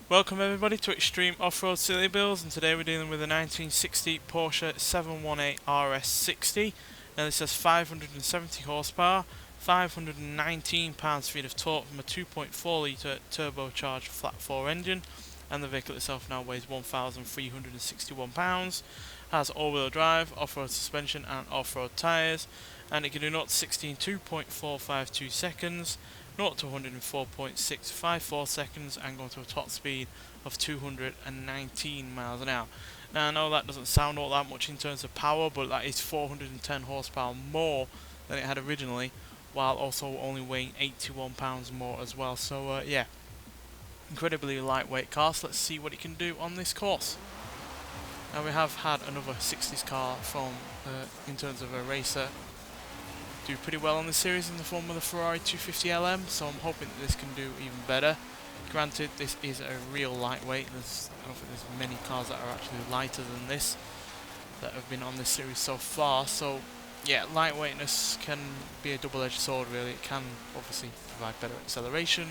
Welcome everybody to Extreme Off-Road Silly Bills, and today we're dealing with a 1960 Porsche 718 RS60. Now this has 570 horsepower, 519 pounds-feet of torque from a 2.4 litre turbocharged flat 4 engine, and the vehicle itself now weighs 1,361 pounds, has all-wheel drive, off-road suspension and off-road tyres, and it can do 0 to 60 in 2.452 seconds, 0 to 104.654 seconds, and go to a top speed of 219 miles an hour. Now I know that doesn't sound all that much in terms of power, but that is 410 horsepower more than it had originally, while also only weighing 81 pounds more as well. So yeah, incredibly lightweight car. So let's see what it can do on this course. Now we have had another 60s car from in terms of a racer do pretty well on this series in the form of the Ferrari 250 LM, so I'm hoping that this can do even better. Granted, this is a real lightweight. I don't think there's many cars that are actually lighter than this that have been on this series so far, so yeah, lightweightness can be a double-edged sword really. It can obviously provide better acceleration,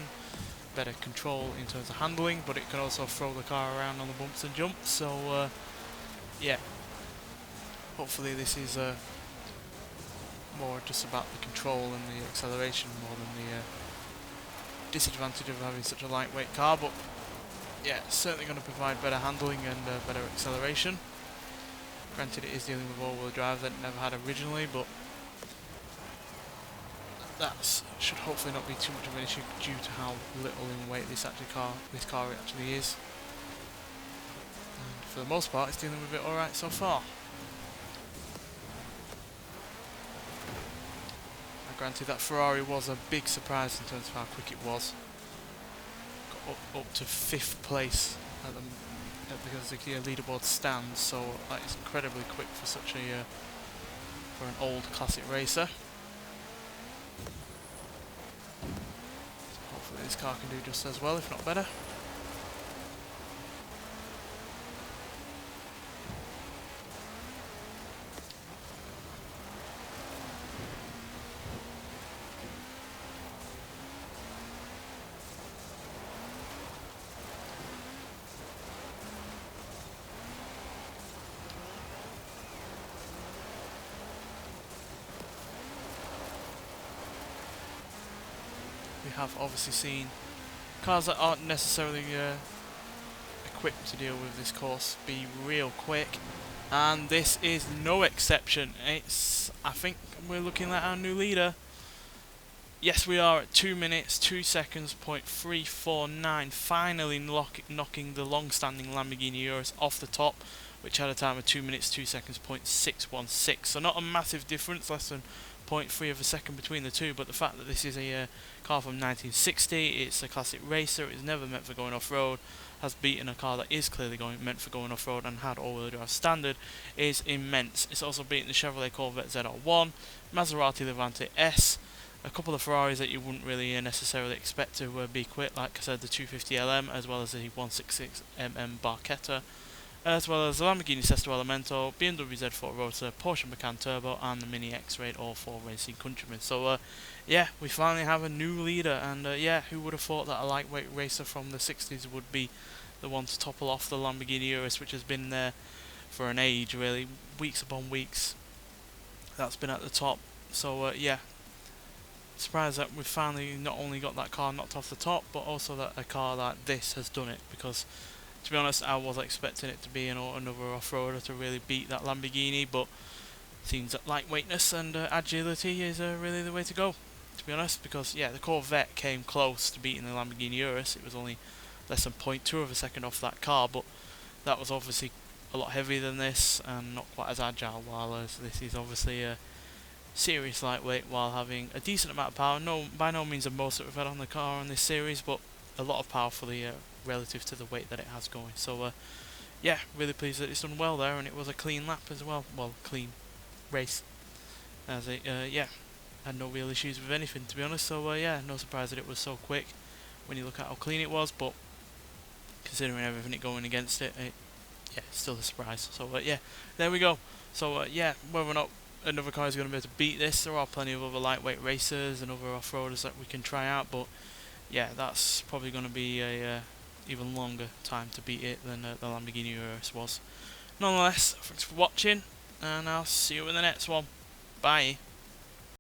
better control in terms of handling, but it can also throw the car around on the bumps and jumps, so yeah, hopefully this is more just about the control and the acceleration more than the disadvantage of having such a lightweight car. But yeah, it's certainly going to provide better handling and better acceleration. Granted, it is dealing with all-wheel drive that it never had originally, but that should hopefully not be too much of an issue due to how little in weight this car actually is. And for the most part, it's dealing with it alright so far. Granted, that Ferrari was a big surprise in terms of how quick it was. Got up to 5th place because the leaderboard stands, so that is incredibly quick for such a for an old classic racer. So hopefully this car can do just as well, if not better. We have obviously seen cars that aren't necessarily equipped to deal with this course be real quick, and this is no exception. I think we're looking at our new leader. Yes, we are at 2 minutes 2 seconds .349, finally knocking the long-standing Lamborghini Urus off the top, which had a time of 2 minutes 2 seconds .616. So not a massive difference, less than 0.3 of a second between the two, but the fact that this is a car from 1960, it's a classic racer, it's never meant for going off-road, has beaten a car that is clearly meant for going off-road and had all-wheel drive standard, is immense. It's also beaten the Chevrolet Corvette ZR1, Maserati Levante S, a couple of Ferraris that you wouldn't really necessarily expect to be quick, like I said, the 250 LM, as well as the 166mm Barchetta, as well as the Lamborghini Sesto Elemento, BMW Z4 Roadster, Porsche Macan Turbo, and the Mini X-Rated all-4 racing Countryman. So yeah, we finally have a new leader, and yeah, who would have thought that a lightweight racer from the 60s would be the one to topple off the Lamborghini Urus, which has been there for an age, really, weeks upon weeks. That's been at the top. So yeah, surprised that we've finally not only got that car knocked off the top, but also that a car like this has done it, because to be honest, I was expecting it to be another off-roader to really beat that Lamborghini, but it seems that lightweightness and agility is really the way to go, to be honest, because yeah, the Corvette came close to beating the Lamborghini Urus. It was only less than 0.2 of a second off that car, but that was obviously a lot heavier than this and not quite as agile, while this is obviously a serious lightweight while having a decent amount of power. No, by no means the most that we've had on the car on this series, but a lot of power for the relative to the weight that it has going. So yeah, really pleased that it's done well there, and it was a clean lap as well. Well, clean race, as it yeah, had no real issues with anything, to be honest. So yeah, no surprise that it was so quick when you look at how clean it was, but considering everything it going against it, yeah, it's still a surprise. So yeah, there we go. So yeah, whether or not another car is going to be able to beat this, there are plenty of other lightweight racers and other off-roaders that we can try out, but yeah, that's probably going to be a even longer time to beat it than the Lamborghini Urus was. Nonetheless, thanks for watching, and I'll see you in the next one. Bye.